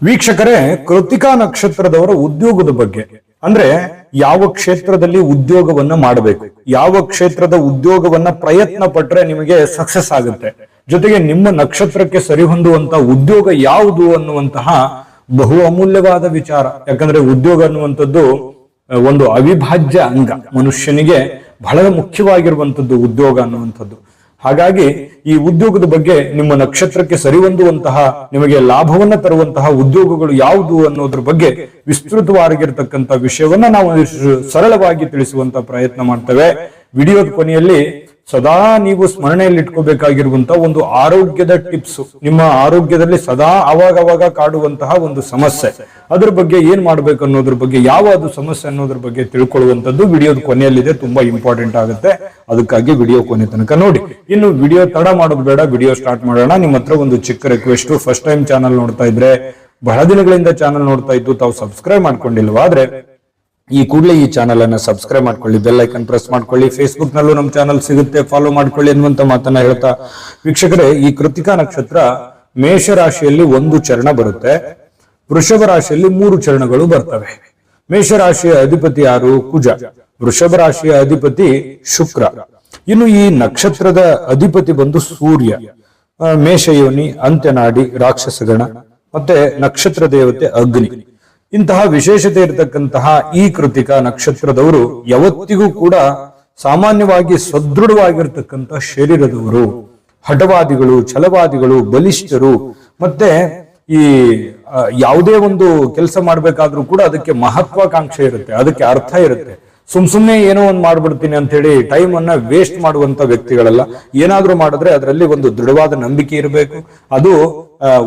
ವೀಕ್ಷಕರೇ, ಕೃತಿಕಾ ನಕ್ಷತ್ರದವರ ಉದ್ಯೋಗದ ಬಗ್ಗೆ ಅಂದ್ರೆ ಯಾವ ಕ್ಷೇತ್ರದಲ್ಲಿ ಉದ್ಯೋಗವನ್ನ ಮಾಡಬೇಕು, ಯಾವ ಕ್ಷೇತ್ರದ ಉದ್ಯೋಗವನ್ನ ಪ್ರಯತ್ನ ಪಟ್ರೆ ನಿಮಗೆ ಸಕ್ಸಸ್ ಆಗುತ್ತೆ, ಜೊತೆಗೆ ನಿಮ್ಮ ನಕ್ಷತ್ರಕ್ಕೆ ಸರಿಹೊಂದುವಂತ ಉದ್ಯೋಗ ಯಾವುದು ಅನ್ನುವಂತಹ ಬಹು ಅಮೂಲ್ಯವಾದ ವಿಚಾರ. ಯಾಕಂದ್ರೆ ಉದ್ಯೋಗ ಅನ್ನುವಂಥದ್ದು ಒಂದು ಅವಿಭಾಜ್ಯ ಅಂಗ, ಮನುಷ್ಯನಿಗೆ ಬಹಳ ಮುಖ್ಯವಾಗಿರುವಂತದ್ದು ಉದ್ಯೋಗ ಅನ್ನುವಂಥದ್ದು. ಹಾಗಾಗಿ ಈ ಉದ್ಯೋಗದ ಬಗ್ಗೆ ನಿಮ್ಮ ನಕ್ಷತ್ರಕ್ಕೆ ಸರಿಹೊಂದುವಂತಹ ನಿಮಗೆ ಲಾಭವನ್ನ ತರುವಂತಹ ಉದ್ಯೋಗಗಳು ಯಾವುದು ಅನ್ನೋದ್ರ ಬಗ್ಗೆ ವಿಸ್ತೃತವಾಗಿರ್ತಕ್ಕಂಥ ವಿಷಯವನ್ನ ನಾವು ಸರಳವಾಗಿ ತಿಳಿಸುವಂತ ಪ್ರಯತ್ನ ಮಾಡ್ತೇವೆ. ವಿಡಿಯೋದ ಕೊನೆಯಲ್ಲಿ ಸದಾ ನೀವು ಸ್ಮರಣೆಯಲ್ಲಿ ಇಟ್ಕೋಬೇಕಾಗಿರುವಂತಹ ಒಂದು ಆರೋಗ್ಯದ ಟಿಪ್ಸ್, ನಿಮ್ಮ ಆರೋಗ್ಯದಲ್ಲಿ ಸದಾ ಅವಾಗ ಕಾಡುವಂತಹ ಒಂದು ಸಮಸ್ಯೆ, ಅದ್ರ ಬಗ್ಗೆ ಏನ್ ಮಾಡ್ಬೇಕು ಅನ್ನೋದ್ರ ಬಗ್ಗೆ, ಯಾವ ಅದು ಸಮಸ್ಯೆ ಅನ್ನೋದ್ರ ಬಗ್ಗೆ ತಿಳ್ಕೊಳ್ಳುವಂತದ್ದು ವಿಡಿಯೋದ ಕೊನೆಯಲ್ಲಿದೆ. ತುಂಬಾ ಇಂಪಾರ್ಟೆಂಟ್ ಆಗುತ್ತೆ, ಅದಕ್ಕಾಗಿ ವಿಡಿಯೋ ಕೊನೆ ತನಕ ನೋಡಿ. ಇನ್ನು ವಿಡಿಯೋ ತಡ ಮಾಡೋದು ಬೇಡ, ವಿಡಿಯೋ ಸ್ಟಾರ್ಟ್ ಮಾಡೋಣ. ನಿಮ್ಮ ಹತ್ರ ಒಂದು ಚಿಕ್ಕ ರಿಕ್ವೆಸ್ಟ್, ಫಸ್ಟ್ ಟೈಮ್ ಚಾನಲ್ ನೋಡ್ತಾ ಇದ್ರೆ, ಬಹಳ ದಿನಗಳಿಂದ ಚಾನಲ್ ನೋಡ್ತಾ ಇದ್ದು ತಾವು ಸಬ್ಸ್ಕ್ರೈಬ್ ಮಾಡ್ಕೊಂಡಿಲ್ವಾ ಆದ್ರೆ ಈ ಕೂಡಲೇ ಈ ಚಾನಲ್ ಅನ್ನ ಸಬ್ಸ್ಕ್ರೈಬ್ ಮಾಡ್ಕೊಳ್ಳಿ, ಬೆಲ್ ಐಕನ್ ಪ್ರೆಸ್ ಮಾಡ್ಕೊಳ್ಳಿ. ಫೇಸ್ಬುಕ್ ನಲ್ಲೂ ನಮ್ಮ ಚಾನಲ್ ಸಿಗುತ್ತೆ, ಫಾಲೋ ಮಾಡ್ಕೊಳ್ಳಿ ಅನ್ನುವಂತ ಮಾತನ್ನ ಹೇಳ್ತಾ, ವೀಕ್ಷಕರೇ, ಈ ಕೃತಿಕಾ ನಕ್ಷತ್ರ ಮೇಷ ರಾಶಿಯಲ್ಲಿ ಒಂದು ಚರಣ ಬರುತ್ತೆ, ವೃಷಭ ರಾಶಿಯಲ್ಲಿ 3 ಚರಣಗಳು ಬರ್ತವೆ. ಮೇಷ ರಾಶಿಯ ಅಧಿಪತಿ ಯಾರು? ಕುಜ. ವೃಷಭ ರಾಶಿಯ ಅಧಿಪತಿ ಶುಕ್ರ. ಇನ್ನು ಈ ನಕ್ಷತ್ರದ ಅಧಿಪತಿ ಬಂದು ಸೂರ್ಯ. ಮೇಷಯೋನಿ, ಅಂತ್ಯನಾಡಿ, ರಾಕ್ಷಸಗಣ, ಮತ್ತೆ ನಕ್ಷತ್ರ ದೇವತೆ ಅಗ್ನಿ. ಇಂತಹ ವಿಶೇಷತೆ ಇರತಕ್ಕಂತಹ ಈ ಕೃತಿಕಾ ನಕ್ಷತ್ರದವರು ಯಾವತ್ತಿಗೂ ಕೂಡ ಸಾಮಾನ್ಯವಾಗಿ ಸದೃಢವಾಗಿರ್ತಕ್ಕಂಥ ಶರೀರದವರು, ಹಠವಾದಿಗಳು, ಛಲವಾದಿಗಳು, ಬಲಿಷ್ಠರು. ಮತ್ತೆ ಈ ಯಾವುದೇ ಒಂದು ಕೆಲಸ ಮಾಡ್ಬೇಕಾದ್ರೂ ಕೂಡ ಅದಕ್ಕೆ ಮಹತ್ವಾಕಾಂಕ್ಷೆ ಇರುತ್ತೆ, ಅದಕ್ಕೆ ಅರ್ಥ ಇರುತ್ತೆ. ಸುಮ್ನೆ ಏನೋ ಒಂದು ಮಾಡ್ಬಿಡ್ತೀನಿ ಅಂತ ಹೇಳಿ ಟೈಮ್ ಅನ್ನ ವೇಸ್ಟ್ ಮಾಡುವಂತ ವ್ಯಕ್ತಿಗಳಲ್ಲ. ಏನಾದ್ರೂ ಮಾಡಿದ್ರೆ ಅದರಲ್ಲಿ ಒಂದು ದೃಢವಾದ ನಂಬಿಕೆ ಇರಬೇಕು, ಅದು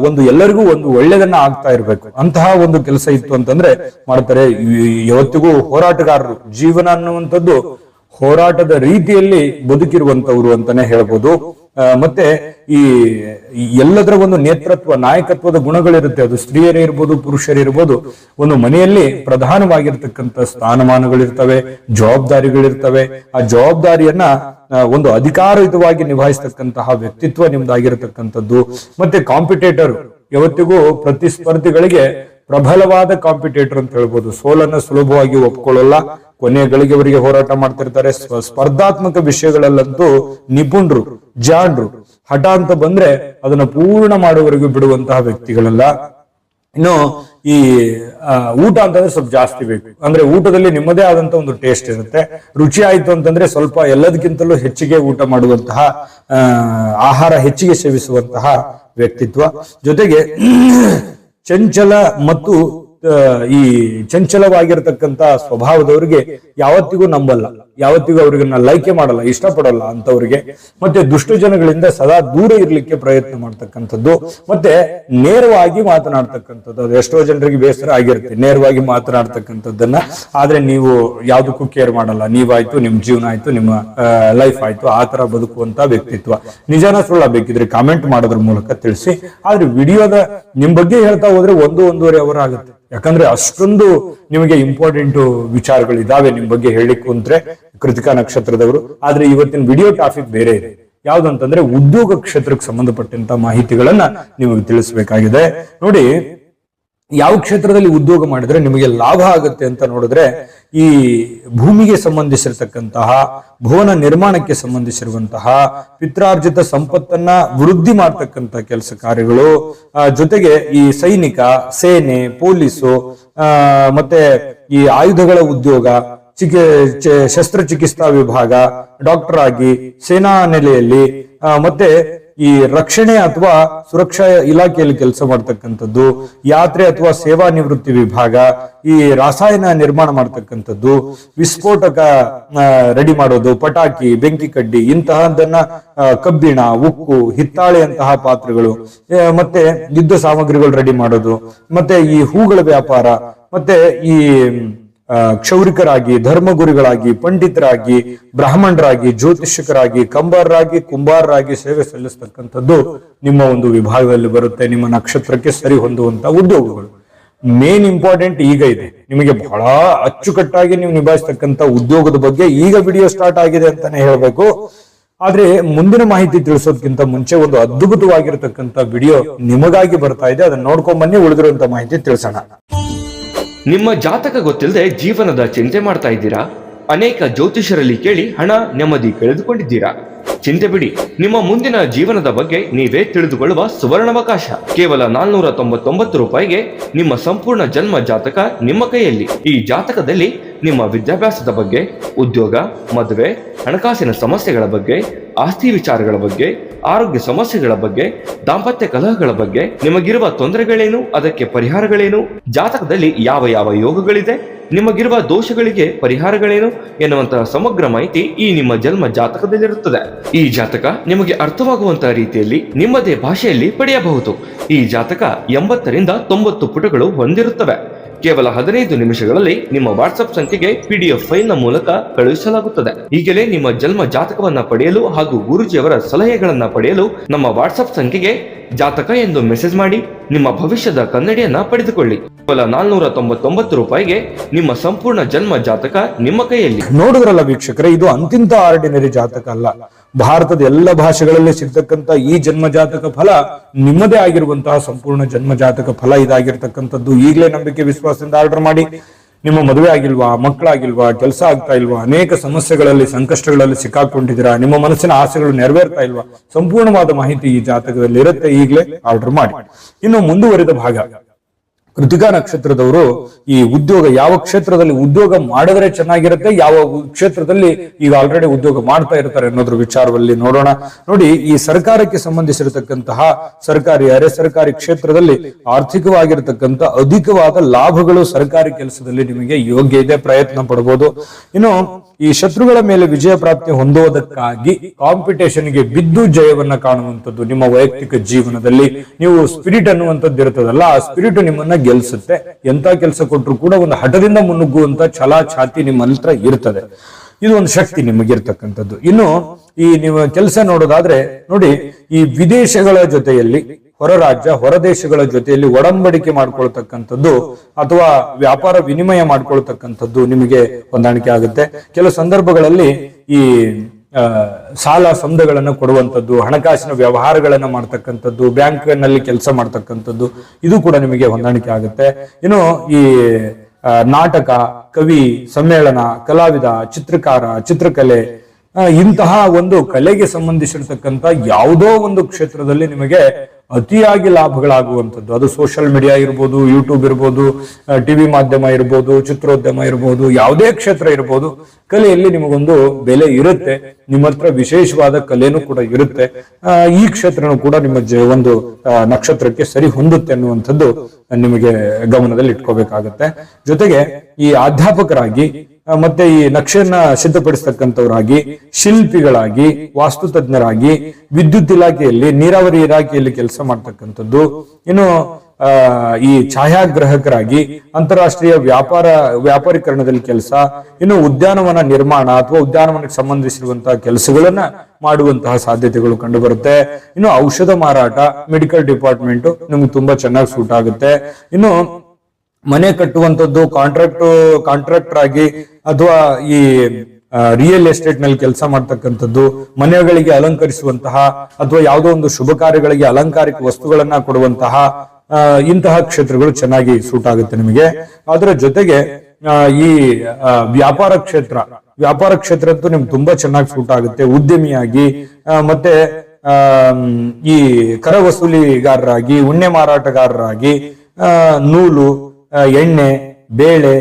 ಒಂದು ಎಲ್ಲರಿಗೂ ಒಂದು ಒಳ್ಳೆದನ್ನ ಆಗ್ತಾ ಇರಬೇಕು. ಅಂತಹ ಒಂದು ಕೆಲಸ ಇತ್ತು ಅಂತಂದ್ರೆ ಮಾಡ್ತಾರೆ. ಯಾವತ್ತಿಗೂ ಹೋರಾಟಗಾರರು, ಜೀವನ ಅನ್ನುವಂಥದ್ದು ಹೋರಾಟದ ರೀತಿಯಲ್ಲಿ ಬದುಕಿರುವಂತವ್ರು ಅಂತಾನೆ ಹೇಳ್ಬೋದು. ಮತ್ತೆ ಈ ಎಲ್ಲದರ ಒಂದು ನೇತೃತ್ವ, ನಾಯಕತ್ವದ ಗುಣಗಳಿರುತ್ತೆ. ಅದು ಸ್ತ್ರೀಯರೇ ಇರ್ಬೋದು, ಪುರುಷರಿರ್ಬೋದು. ಒಂದು ಮನೆಯಲ್ಲಿ ಪ್ರಧಾನವಾಗಿರ್ತಕ್ಕಂಥ ಸ್ಥಾನಮಾನಗಳಿರ್ತವೆ, ಜವಾಬ್ದಾರಿಗಳಿರ್ತವೆ. ಆ ಜವಾಬ್ದಾರಿಯನ್ನ ಒಂದು ಅಧಿಕಾರಯುತವಾಗಿ ನಿಭಾಯಿಸ್ತಕ್ಕಂತಹ ವ್ಯಕ್ತಿತ್ವ ನಿಮ್ದಾಗಿರತಕ್ಕಂಥದ್ದು. ಮತ್ತೆ ಕಾಂಪಿಟೇಟರ್, ಯಾವತ್ತಿಗೂ ಪ್ರತಿಸ್ಪರ್ಧಿಗಳಿಗೆ ಪ್ರಬಲವಾದ ಕಾಂಪಿಟೇಟರ್ ಅಂತ ಹೇಳ್ಬೋದು. ಸೋಲನ್ನ ಸುಲಭವಾಗಿ ಒಪ್ಕೊಳ್ಳಲ್ಲ, ಕೊನೆಯ ಗಳಿಗೆವರೆಗೆ ಹೋರಾಟ ಮಾಡ್ತಿರ್ತಾರೆ. ಸ್ಪರ್ಧಾತ್ಮಕ ವಿಷಯಗಳಲ್ಲಂತೂ ನಿಪುಣರು, ಜಾಣರು. ಹಠ ಅಂತ ಬಂದ್ರೆ ಅದನ್ನ ಪೂರ್ಣ ಮಾಡುವವರೆಗೂ ಬಿಡುವಂತಹ ವ್ಯಕ್ತಿಗಳಲ್ಲ. ಇನ್ನು ಈ ಊಟ ಅಂತಂದ್ರೆ ಸ್ವಲ್ಪ ಜಾಸ್ತಿ ಬೇಕು. ಅಂದ್ರೆ ಊಟದಲ್ಲಿ ನಿಮ್ಮದೇ ಆದಂತ ಒಂದು ಟೇಸ್ಟ್ ಇರುತ್ತೆ. ರುಚಿ ಆಯ್ತು ಅಂತಂದ್ರೆ ಸ್ವಲ್ಪ ಎಲ್ಲದಕ್ಕಿಂತಲೂ ಹೆಚ್ಚಿಗೆ ಊಟ ಮಾಡುವಂತಹ, ಆಹಾರ ಹೆಚ್ಚಿಗೆ ಸೇವಿಸುವಂತಹ ವ್ಯಕ್ತಿತ್ವ. ಜೊತೆಗೆ ಚಂಚಲ ಮತ್ತು ಈ ಚಂಚಲವಾಗಿರ್ತಕ್ಕಂಥ ಸ್ವಭಾವದವರಿಗೆ ಯಾವತ್ತಿಗೂ ನಂಬಲ್ಲ, ಯಾವತ್ತಿಗೂ ಅವ್ರಿಗೆ ಲೈಕೆ ಮಾಡಲ್ಲ, ಇಷ್ಟಪಡಲ್ಲ ಅಂತವ್ರಿಗೆ. ಮತ್ತೆ ದುಷ್ಟ ಜನಗಳಿಂದ ಸದಾ ದೂರ ಇರ್ಲಿಕ್ಕೆ ಪ್ರಯತ್ನ ಮಾಡ್ತಕ್ಕಂಥದ್ದು. ಮತ್ತೆ ನೇರವಾಗಿ ಮಾತನಾಡ್ತಕ್ಕಂಥದ್ದು. ಅದು ಎಷ್ಟೋ ಜನರಿಗೆ ಬೇಸರ ಆಗಿರುತ್ತೆ ನೇರವಾಗಿ ಮಾತನಾಡ್ತಕ್ಕಂಥದ್ದನ್ನ. ಆದ್ರೆ ನೀವು ಯಾವ್ದಕ್ಕೂ ಕೇರ್ ಮಾಡಲ್ಲ, ನೀವಾಯ್ತು, ನಿಮ್ ಜೀವನ ಆಯ್ತು, ನಿಮ್ಮ ಲೈಫ್ ಆಯ್ತು, ಆ ತರ ಬದುಕುವಂತ ವ್ಯಕ್ತಿತ್ವ. ನಿಜಾನ ಸುಳ್ಳ ಬೇಕಿದ್ರೆ ಕಾಮೆಂಟ್ ಮಾಡೋದ್ರ ಮೂಲಕ ತಿಳಿಸಿ. ಆದ್ರೆ ವಿಡಿಯೋದ ನಿಮ್ ಬಗ್ಗೆ ಹೇಳ್ತಾ ಹೋದ್ರೆ 1-1.5 ಅವರ್ ಆಗುತ್ತೆ. ಯಾಕಂದ್ರೆ ಅಷ್ಟೊಂದು ನಿಮಗೆ ಇಂಪಾರ್ಟೆಂಟ್ ವಿಚಾರಗಳಿದಾವೆ ನಿಮ್ ಬಗ್ಗೆ ಹೇಳಿಕ್ ಕುಂತ್ರೆ ಕೃತಿಕಾ ನಕ್ಷತ್ರದವರು. ಆದ್ರೆ ಇವತ್ತಿನ ವಿಡಿಯೋ ಟಾಪಿಕ್ ಬೇರೆ ಇದೆ. ಯಾವ್ದಂತಂದ್ರೆ ಉದ್ಯೋಗ ಕ್ಷೇತ್ರಕ್ಕೆ ಸಂಬಂಧಪಟ್ಟಂತ ಮಾಹಿತಿಗಳನ್ನ ನಿಮಗೆ ತಿಳಿಸಬೇಕಾಗಿದೆ. ನೋಡಿ, ಯಾವ ಕ್ಷೇತ್ರದಲ್ಲಿ ಉದ್ಯೋಗ ಮಾಡಿದ್ರೆ ನಿಮಗೆ ಲಾಭ ಆಗುತ್ತೆ ಅಂತ ನೋಡಿದ್ರೆ, ಈ ಭೂಮಿಗೆ ಸಂಬಂಧಿಸಿರ್ತಕ್ಕಂತಹ, ಭವನ ನಿರ್ಮಾಣಕ್ಕೆ ಸಂಬಂಧಿಸಿರುವಂತಹ, ಪಿತ್ರಾರ್ಜಿತ ಸಂಪತ್ತನ್ನ ವೃದ್ಧಿ ಮಾಡ್ತಕ್ಕಂಥ ಕೆಲಸ ಕಾರ್ಯಗಳು, ಜೊತೆಗೆ ಈ ಸೈನಿಕ, ಸೇನೆ, ಪೊಲೀಸು, ಮತ್ತೆ ಈ ಆಯುಧಗಳ ಉದ್ಯೋಗ, ಶಸ್ತ್ರಚಿಕಿತ್ಸಾ ವಿಭಾಗ, ಡಾಕ್ಟರ್ ಆಗಿ, ಸೇನಾ ನೆಲೆಯಲ್ಲಿ, ಮತ್ತೆ ಈ ರಕ್ಷಣೆ ಅಥವಾ ಸುರಕ್ಷಾ ಇಲಾಖೆಯಲ್ಲಿ ಕೆಲಸ ಮಾಡ್ತಕ್ಕಂಥದ್ದು, ಯಾತ್ರೆ ಅಥವಾ ಸೇವಾ ನಿವೃತ್ತಿ ವಿಭಾಗ, ಈ ರಾಸಾಯನ ನಿರ್ಮಾಣ ಮಾಡ್ತಕ್ಕಂಥದ್ದು, ವಿಸ್ಫೋಟಕ ರೆಡಿ ಮಾಡೋದು, ಪಟಾಕಿ, ಬೆಂಕಿ ಕಡ್ಡಿ, ಇಂತಹದನ್ನ ಕಬ್ಬಿಣ, ಉಕ್ಕು, ಹಿತ್ತಾಳೆ ಅಂತಹ ಪಾತ್ರೆಗಳು, ಮತ್ತೆ ಯುದ್ಧ ಸಾಮಗ್ರಿಗಳು ರೆಡಿ ಮಾಡೋದು, ಮತ್ತೆ ಈ ಹೂಗಳ ವ್ಯಾಪಾರ, ಮತ್ತೆ ಈ ಕ್ಷೌರಿಕರಾಗಿ, ಧರ್ಮಗುರುಗಳಾಗಿ, ಪಂಡಿತರಾಗಿ, ಬ್ರಾಹ್ಮಣರಾಗಿ, ಜ್ಯೋತಿಷ್ಯಕರಾಗಿ, ಕಂಬಾರರಾಗಿ, ಕುಂಬಾರರಾಗಿ ಸೇವೆ ಸಲ್ಲಿಸ್ತಕ್ಕಂಥದ್ದು ನಿಮ್ಮ ಒಂದು ವಿಭಾಗದಲ್ಲಿ ಬರುತ್ತೆ. ನಿಮ್ಮ ನಕ್ಷತ್ರಕ್ಕೆ ಸರಿ ಹೊಂದುವಂತ ಉದ್ಯೋಗಗಳು ಮೇನ್ ಇಂಪಾರ್ಟೆಂಟ್ ಈಗ ಇದೆ. ನಿಮಗೆ ಬಹಳ ಅಚ್ಚುಕಟ್ಟಾಗಿ ನೀವು ನಿಭಾಯಿಸ್ತಕ್ಕಂಥ ಉದ್ಯೋಗದ ಬಗ್ಗೆ ಈಗ ವಿಡಿಯೋ ಸ್ಟಾರ್ಟ್ ಆಗಿದೆ ಅಂತಾನೆ ಹೇಳ್ಬೇಕು. ಆದ್ರೆ ಮುಂದಿನ ಮಾಹಿತಿ ತಿಳಿಸೋದಕ್ಕಿಂತ ಮುಂಚೆ ಒಂದು ಅದ್ಭುತವಾಗಿರತಕ್ಕಂತ ವಿಡಿಯೋ ನಿಮಗಾಗಿ ಬರ್ತಾ ಇದೆ, ಅದನ್ನ ನೋಡ್ಕೊಂಡ್ ಬನ್ನಿ. ಉಳಿದಿರುವಂತ ಮಾಹಿತಿ ತಿಳಿಸೋಣ. ನಿಮ್ಮ ಜಾತಕ ಗೊತ್ತಿಲ್ಲದೆ ಜೀವನದ ಚಿಂತೆ ಮಾಡ್ತಾ ಇದ್ದೀರಾ? ಅನೇಕ ಜ್ಯೋತಿಷರಲ್ಲಿ ಕೇಳಿ ಹಣ ನೆಮ್ಮದಿ ಕಳೆದುಕೊಂಡಿದ್ದೀರಾ? ಚಿಂತೆ ಬಿಡಿ, ನಿಮ್ಮ ಮುಂದಿನ ಜೀವನದ ಬಗ್ಗೆ ನೀವೇ ತಿಳಿದುಕೊಳ್ಳುವ ಸುವರ್ಣಾವಕಾಶ. ಕೇವಲ 499 ರೂಪಾಯಿಗೆ ನಿಮ್ಮ ಸಂಪೂರ್ಣ ಜನ್ಮ ಜಾತಕ ನಿಮ್ಮ ಕೈಯಲ್ಲಿ. ಈ ಜಾತಕದಲ್ಲಿ ನಿಮ್ಮ ವಿದ್ಯಾಭ್ಯಾಸದ ಬಗ್ಗೆ, ಉದ್ಯೋಗ, ಮದುವೆ, ಹಣಕಾಸಿನ ಸಮಸ್ಯೆಗಳ ಬಗ್ಗೆ, ಆಸ್ತಿ ವಿಚಾರಗಳ ಬಗ್ಗೆ, ಆರೋಗ್ಯ ಸಮಸ್ಯೆಗಳ ಬಗ್ಗೆ, ದಾಂಪತ್ಯ ಕಲಹಗಳ ಬಗ್ಗೆ, ನಿಮಗಿರುವ ತೊಂದರೆಗಳೇನು, ಅದಕ್ಕೆ ಪರಿಹಾರಗಳೇನು, ಜಾತಕದಲ್ಲಿ ಯಾವ ಯಾವ ಯೋಗಗಳಿದೆ, ನಿಮಗಿರುವ ದೋಷಗಳಿಗೆ ಪರಿಹಾರಗಳೇನು ಎನ್ನುವಂತಹ ಸಮಗ್ರ ಮಾಹಿತಿ ಈ ನಿಮ್ಮ ಜನ್ಮ ಜಾತಕದಲ್ಲಿರುತ್ತದೆ. ಈ ಜಾತಕ ನಿಮಗೆ ಅರ್ಥವಾಗುವಂತಹ ರೀತಿಯಲ್ಲಿ ನಿಮ್ಮದೇ ಭಾಷೆಯಲ್ಲಿ ಪಡೆಯಬಹುದು. ಈ ಜಾತಕ 80ರಿಂದ 90 ಪುಟಗಳು ಹೊಂದಿರುತ್ತವೆ. ಕೇವಲ 15 ನಿಮಿಷಗಳಲ್ಲಿ ನಿಮ್ಮ ವಾಟ್ಸ್ಆಪ್ ಸಂಖ್ಯೆಗೆ PDF ಫೈಲ್ನ ಮೂಲಕ ಕಳುಹಿಸಲಾಗುತ್ತದೆ. ಈಗಲೇ ನಿಮ್ಮ ಜನ್ಮ ಜಾತಕವನ್ನ ಪಡೆಯಲು ಹಾಗೂ ಗುರುಜಿಯವರ ಸಲಹೆಗಳನ್ನ ಪಡೆಯಲು ನಮ್ಮ ವಾಟ್ಸ್ಆಪ್ ಸಂಖ್ಯೆಗೆ ಜಾತಕ ಎಂದು ಮೆಸೇಜ್ ಮಾಡಿ ನಿಮ್ಮ ಭವಿಷ್ಯದ ಕನ್ನಡಿಯನ್ನ ಪಡೆದುಕೊಳ್ಳಿ. ಕೇವಲ 499 ರೂಪಾಯಿಗೆ ನಿಮ್ಮ ಸಂಪೂರ್ಣ ಜನ್ಮ ಜಾತಕ ನಿಮ್ಮ ಕೈಯಲ್ಲಿ. ನೋಡಿದ್ರಲ್ಲ ವೀಕ್ಷಕರೇ, ಇದು ಅಂತಿಂತ ಆರ್ಡಿನರಿ ಜಾತಕ ಅಲ್ಲ. ಭಾರತದ ಎಲ್ಲ ಭಾಷೆಗಳಲ್ಲಿ ಸಿಗ್ತಕ್ಕಂತ ಈ ಜನ್ಮ ಜಾತಕ ಫಲ ನಿಮ್ಮದೇ ಆಗಿರುವಂತಹ ಸಂಪೂರ್ಣ ಜನ್ಮ ಜಾತಕ ಫಲ ಇದಾಗಿರ್ತಕ್ಕಂಥದ್ದು. ಈಗಲೇ ನಂಬಿಕೆ ವಿಶ್ವಾಸದಿಂದ ಆರ್ಡರ್ ಮಾಡಿ. ನಿಮ್ಮ ಮದುವೆ ಆಗಿಲ್ವಾ, ಮಕ್ಕಳಾಗಿಲ್ವಾ, ಕೆಲಸ ಆಗ್ತಾ ಇಲ್ವಾ, ಅನೇಕ ಸಮಸ್ಯೆಗಳಲ್ಲಿ ಸಂಕಷ್ಟಗಳಲ್ಲಿ ಸಿಕ್ಕಾಕೊಂಡಿದ್ದೀರಾ, ನಿಮ್ಮ ಮನಸ್ಸಿನ ಆಸೆಗಳು ನೆರವೇರ್ತಾ ಇಲ್ವಾ, ಸಂಪೂರ್ಣವಾದ ಮಾಹಿತಿ ಈ ಜಾತಕದಲ್ಲಿ ಇರುತ್ತೆ. ಈಗಲೇ ಆರ್ಡರ್ ಮಾಡಿ. ಇನ್ನು ಮುಂದುವರಿದ ಭಾಗ, ಕೃತಿಕಾ ನಕ್ಷತ್ರದವರು ಈ ಉದ್ಯೋಗ, ಯಾವ ಕ್ಷೇತ್ರದಲ್ಲಿ ಉದ್ಯೋಗ ಮಾಡಿದ್ರೆ ಚೆನ್ನಾಗಿರುತ್ತೆ, ಯಾವ ಕ್ಷೇತ್ರದಲ್ಲಿ ಈಗ ಆಲ್ರೆಡಿ ಉದ್ಯೋಗ ಮಾಡ್ತಾ ಇರ್ತಾರೆ ಅನ್ನೋದ್ರ ವಿಚಾರದಲ್ಲಿ ನೋಡೋಣ. ನೋಡಿ, ಈ ಸರ್ಕಾರಕ್ಕೆ ಸಂಬಂಧಿಸಿರತಕ್ಕಂತಹ ಸರ್ಕಾರಿ, ಅರೆ ಸರ್ಕಾರಿ ಕ್ಷೇತ್ರದಲ್ಲಿ ಆರ್ಥಿಕವಾಗಿರತಕ್ಕಂತ ಅಧಿಕವಾದ ಲಾಭಗಳು ಸರ್ಕಾರಿ ಕೆಲಸದಲ್ಲಿ ನಿಮಗೆ ಯೋಗ್ಯ ಇದೆ, ಪ್ರಯತ್ನ ಪಡಬಹುದು. ಇನ್ನು ಈ ಶತ್ರುಗಳ ಮೇಲೆ ವಿಜಯ ಪ್ರಾಪ್ತಿ ಹೊಂದುವುದಕ್ಕಾಗಿ ಕಾಂಪಿಟೇಷನ್ಗೆ ಬಿದ್ದು ಜಯವನ್ನ ಕಾಣುವಂಥದ್ದು ನಿಮ್ಮ ವೈಯಕ್ತಿಕ ಜೀವನದಲ್ಲಿ. ನೀವು ಸ್ಪಿರಿಟ್ ಅನ್ನುವಂಥದ್ದು ಇರ್ತದಲ್ಲ, ಆ ಸ್ಪಿರಿಟ್ ನಿಮ್ಮನ್ನ ಗೆಲ್ಸುತ್ತೆ. ಎಂತ ಕೆಲಸ ಕೊಟ್ಟರು ಕೂಡ ಒಂದು ಹಠದಿಂದ ಮುನ್ನುಗ್ಗುವಂತ ಛಲ ಛಾತಿ ನಿಮ್ಮ ಹತ್ರ ಇರ್ತದೆ. ಇದು ಒಂದು ಶಕ್ತಿ ನಿಮಗಿರ್ತಕ್ಕಂಥದ್ದು. ಇನ್ನು ಈ ನೀವು ಕೆಲಸ ನೋಡೋದಾದ್ರೆ ನೋಡಿ, ಈ ವಿದೇಶಗಳ ಜೊತೆಯಲ್ಲಿ, ಹೊರ ರಾಜ್ಯ ಹೊರ ದೇಶಗಳ ಜೊತೆಯಲ್ಲಿ ಒಡಂಬಡಿಕೆ ಮಾಡ್ಕೊಳ್ತಕ್ಕಂಥದ್ದು ಅಥವಾ ವ್ಯಾಪಾರ ವಿನಿಮಯ ಮಾಡ್ಕೊಳ್ತಕ್ಕಂಥದ್ದು ನಿಮಗೆ ಹೊಂದಾಣಿಕೆ ಆಗುತ್ತೆ. ಕೆಲವು ಸಂದರ್ಭಗಳಲ್ಲಿ ಈ ಸಾಲ ಸಮದಗಳನ್ನು ಕೊಡುವಂಥದ್ದು, ಹಣಕಾಸಿನ ವ್ಯವಹಾರಗಳನ್ನ ಮಾಡ್ತಕ್ಕಂಥದ್ದು, ಬ್ಯಾಂಕ್ ನಲ್ಲಿ ಕೆಲಸ ಮಾಡ್ತಕ್ಕಂಥದ್ದು, ಇದು ಕೂಡ ನಿಮಗೆ ಹೊಂದಾಣಿಕೆ ಆಗುತ್ತೆ. ಇನ್ನು ಈ ನಾಟಕ, ಕವಿ, ಸಮ್ಮೇಳನ, ಕಲಾವಿದ, ಚಿತ್ರಕಾರ, ಚಿತ್ರಕಲೆ, ಇಂತಹ ಒಂದು ಕಲೆಗೆ ಸಂಬಂಧಿಸಿರ್ತಕ್ಕಂಥ ಯಾವುದೋ ಒಂದು ಕ್ಷೇತ್ರದಲ್ಲಿ ನಿಮಗೆ ಅತಿಯಾಗಿ ಲಾಭಗಳಾಗುವಂಥದ್ದು. ಅದು ಸೋಷಿಯಲ್ ಮೀಡಿಯಾ ಇರ್ಬೋದು, ಯೂಟ್ಯೂಬ್ ಇರ್ಬೋದು, ಟಿವಿ ಮಾಧ್ಯಮ ಇರ್ಬೋದು, ಚಿತ್ರೋದ್ಯಮ ಇರ್ಬೋದು, ಯಾವುದೇ ಕ್ಷೇತ್ರ ಇರ್ಬೋದು, ಕಲೆಯಲ್ಲಿ ನಿಮಗೊಂದು ಬೆಲೆ ಇರುತ್ತೆ. ನಿಮ್ಮ ಹತ್ರ ವಿಶೇಷವಾದ ಕಲೆನೂ ಕೂಡ ಇರುತ್ತೆ. ಈ ಕ್ಷೇತ್ರನೂ ಕೂಡ ನಿಮ್ಮ ಒಂದು ನಕ್ಷತ್ರಕ್ಕೆ ಸರಿ ಹೊಂದುತ್ತೆ ಅನ್ನುವಂಥದ್ದು ನಿಮಗೆ ಗಮನದಲ್ಲಿ ಇಟ್ಕೋಬೇಕಾಗತ್ತೆ. ಜೊತೆಗೆ ಈ ಅಧ್ಯಾಪಕರಾಗಿ ಮತ್ತೆ ಈ ನಕ್ಷೆಯನ್ನ ಸಿದ್ಧಪಡಿಸ್ತಕ್ಕಂಥವರಾಗಿ, ಶಿಲ್ಪಿಗಳಾಗಿ, ವಾಸ್ತುತಜ್ಞರಾಗಿ, ವಿದ್ಯುತ್ ಇಲಾಖೆಯಲ್ಲಿ, ನೀರಾವರಿ ಇಲಾಖೆಯಲ್ಲಿ ಕೆಲಸ ಮಾಡ್ತಕ್ಕಂಥದ್ದು, ಇನ್ನು ಈ ಛಾಯಾಗ್ರಾಹಕರಾಗಿ, ಅಂತಾರಾಷ್ಟ್ರೀಯ ವ್ಯಾಪಾರೀಕರಣದಲ್ಲಿ ಕೆಲಸ, ಇನ್ನು ಉದ್ಯಾನವನ ನಿರ್ಮಾಣ ಅಥವಾ ಉದ್ಯಾನವನಕ್ಕೆ ಸಂಬಂಧಿಸಿರುವಂತಹ ಕೆಲಸಗಳನ್ನ ಮಾಡುವಂತಹ ಸಾಧ್ಯತೆಗಳು ಕಂಡು ಬರುತ್ತೆ. ಇನ್ನು ಔಷಧ ಮಾರಾಟ, ಮೆಡಿಕಲ್ ಡಿಪಾರ್ಟ್ಮೆಂಟ್ ನಿಮ್ಗೆ ತುಂಬಾ ಚೆನ್ನಾಗಿ ಸೂಟ್ ಆಗುತ್ತೆ. ಇನ್ನು ಮನೆ ಕಟ್ಟುವಂಥದ್ದು, ಕಾಂಟ್ರಾಕ್ಟರ್ ಆಗಿ ಅಥವಾ ಈ ರಿಯಲ್ ಎಸ್ಟೇಟ್ ನಲ್ಲಿ ಕೆಲಸ ಮಾಡ್ತಕ್ಕಂಥದ್ದು, ಮನೆಗಳಿಗೆ ಅಲಂಕರಿಸುವಂತಹ ಅಥವಾ ಯಾವುದೋ ಒಂದು ಶುಭ ಕಾರ್ಯಗಳಿಗೆ ಅಲಂಕಾರಿಕ ವಸ್ತುಗಳನ್ನ ಕೊಡುವಂತಹ ಇಂತಹ ಕ್ಷೇತ್ರಗಳು ಚೆನ್ನಾಗಿ ಸೂಟ್ ಆಗುತ್ತೆ ನಿಮಗೆ. ಅದರ ಜೊತೆಗೆ ಈ ವ್ಯಾಪಾರ ಕ್ಷೇತ್ರ ಅಂತೂ ನಿಮ್ಗೆ ತುಂಬಾ ಚೆನ್ನಾಗಿ ಸೂಟ್ ಆಗುತ್ತೆ. ಉದ್ಯಮಿಯಾಗಿ, ಮತ್ತೆ ಈ ಕರ ವಸೂಲಿಗಾರರಾಗಿ, ಉಣ್ಣೆ ಮಾರಾಟಗಾರರಾಗಿ, ನೂಲು, ಎಣ್ಣೆ, ಬೇಳೆ,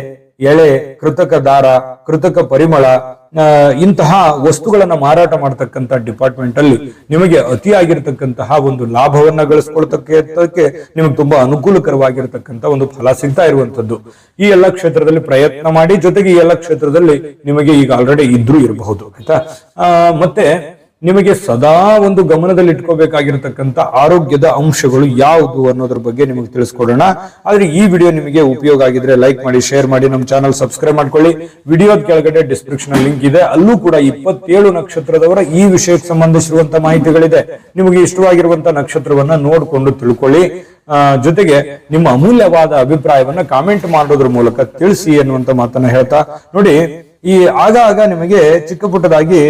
ಎಳೆ, ಕೃತಕ ದಾರ, ಕೃತಕ ಪರಿಮಳ, ಇಂತಹ ವಸ್ತುಗಳನ್ನ ಮಾರಾಟ ಮಾಡತಕ್ಕಂತ ಡಿಪಾರ್ಟ್ಮೆಂಟ್ ಅಲ್ಲಿ ನಿಮಗೆ ಅತಿಯಾಗಿರ್ತಕ್ಕಂತಹ ಒಂದು ಲಾಭವನ್ನ ಗಳಿಸ್ಕೊಳ್ತಕ್ಕೆ ನಿಮಗೆ ತುಂಬಾ ಅನುಕೂಲಕರವಾಗಿರ್ತಕ್ಕಂಥ ಒಂದು ಫಲ ಸಿಗ್ತಾ ಇರುವಂತದ್ದು. ಈ ಎಲ್ಲ ಕ್ಷೇತ್ರದಲ್ಲಿ ಪ್ರಯತ್ನ ಮಾಡಿ. ಜೊತೆಗೆ ಈ ಎಲ್ಲ ಕ್ಷೇತ್ರದಲ್ಲಿ ನಿಮಗೆ ಈಗ ಆಲ್ರೆಡಿ ಇದ್ರೂ ಇರಬಹುದು, ಆಯ್ತಾ. ಮತ್ತೆ ನಿಮಗೆ ಸದಾ ಒಂದು ಗಮನದಲ್ಲಿ ಇಟ್ಕೋಬೇಕಾಗಿರ್ತಕ್ಕಂಥ ಆರೋಗ್ಯದ ಅಂಶಗಳು ಯಾವುದು ಅನ್ನೋದ್ರ ಬಗ್ಗೆ ನಿಮಗೆ ತಿಳಿಸ್ಕೊಡೋಣ. ಆದ್ರೆ ಈ ವಿಡಿಯೋ ನಿಮಗೆ ಉಪಯೋಗ ಆಗಿದ್ರೆ ಲೈಕ್ ಮಾಡಿ, ಶೇರ್ ಮಾಡಿ, ನಮ್ಮ ಚಾನಲ್ ಸಬ್ಸ್ಕ್ರೈಬ್ ಮಾಡ್ಕೊಳ್ಳಿ. ವಿಡಿಯೋದ ಕೆಳಗಡೆ ಡಿಸ್ಕ್ರಿಪ್ಷನ್ ಲಿಂಕ್ ಇದೆ, ಅಲ್ಲೂ ಕೂಡ 27 ನಕ್ಷತ್ರದವರ ಈ ವಿಷಯಕ್ಕೆ ಸಂಬಂಧಿಸಿರುವಂತ ಮಾಹಿತಿಗಳಿದೆ. ನಿಮಗೆ ಇಷ್ಟವಾಗಿರುವಂತ ನಕ್ಷತ್ರವನ್ನ ನೋಡ್ಕೊಂಡು ತಿಳ್ಕೊಳ್ಳಿ. ಜೊತೆಗೆ ನಿಮ್ಮ ಅಮೂಲ್ಯವಾದ ಅಭಿಪ್ರಾಯವನ್ನ ಕಾಮೆಂಟ್ ಮಾಡೋದ್ರ ಮೂಲಕ ತಿಳಿಸಿ ಅನ್ನುವಂತ ಮಾತನ್ನ ಹೇಳ್ತಾ, ನೋಡಿ ಆಗ ನಿಮಗೆ ಚಿಕ್ಕ ಪುಟ್ಟದಾಗಿ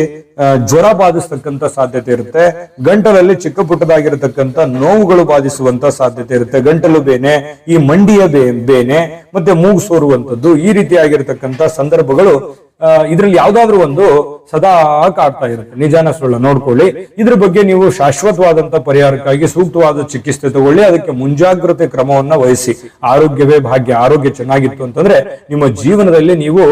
ಜ್ವರ ಬಾಧಿಸ್ತಕ್ಕಂತ ಸಾಧ್ಯತೆ ಇರುತ್ತೆ. ಗಂಟಲಲ್ಲಿ ಚಿಕ್ಕ ಪುಟ್ಟದಾಗಿರತಕ್ಕಂತ ನೋವುಗಳು ಬಾಧಿಸುವಂತ ಸಾಧ್ಯತೆ ಇರುತ್ತೆ. ಗಂಟಲು ಬೇನೆ, ಈ ಮಂಡಿಯ ಬೇನೆ, ಮತ್ತೆ ಮೂಗು ಸೋರುವಂತದ್ದು, ಈ ರೀತಿಯಾಗಿರ್ತಕ್ಕಂತ ಸಂದರ್ಭಗಳು ಇದ್ರಲ್ಲಿ ಯಾವ್ದಾದ್ರು ಒಂದು ಸದಾ ಕಾಡ್ತಾ ಇರುತ್ತೆ. ನಿಜಾನ ಸುಳ್ಳ ನೋಡ್ಕೊಳ್ಳಿ. ಇದ್ರ ಬಗ್ಗೆ ನೀವು ಶಾಶ್ವತವಾದಂತ ಪರಿಹಾರಕ್ಕಾಗಿ ಸೂಕ್ತವಾದ ಚಿಕಿತ್ಸೆ ತಗೊಳ್ಳಿ. ಅದಕ್ಕೆ ಮುಂಜಾಗ್ರತೆ ಕ್ರಮವನ್ನ ವಹಿಸಿ. ಆರೋಗ್ಯವೇ ಭಾಗ್ಯ. ಆರೋಗ್ಯ ಚೆನ್ನಾಗಿತ್ತು ಅಂತಂದ್ರೆ ನಿಮ್ಮ ಜೀವನದಲ್ಲಿ ನೀವು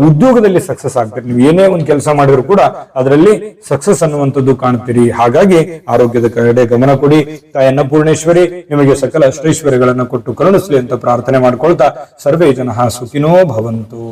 ಉದ್ಯೋಗದಲ್ಲಿ ಸಕ್ಸಸ್ ಆಗ್ತೀರಿ. ನೀವು ಏನೇ ಒಂದು ಕೆಲಸ ಮಾಡಿದ್ರು ಕೂಡ ಅದರಲ್ಲಿ ಸಕ್ಸಸ್ ಅನ್ನುವಂಥದ್ದು ಕಾಣ್ತೀರಿ. ಹಾಗಾಗಿ ಆರೋಗ್ಯದ ಕಡೆ ಗಮನ ಕೊಡಿ. ತಾಯಿ ಅನ್ನಪೂರ್ಣೇಶ್ವರಿ ನಿಮಗೆ ಸಕಲ ಅಷ್ಟೈಶ್ವರ್ಯಗಳನ್ನ ಕೊಟ್ಟು ಕರುಣಿಸ್ಲಿ ಅಂತ ಪ್ರಾರ್ಥನೆ ಮಾಡ್ಕೊಳ್ತಾ ಸರ್ವೇ ಜನಃ ಸುಖಿನೋ ಭವಂತು.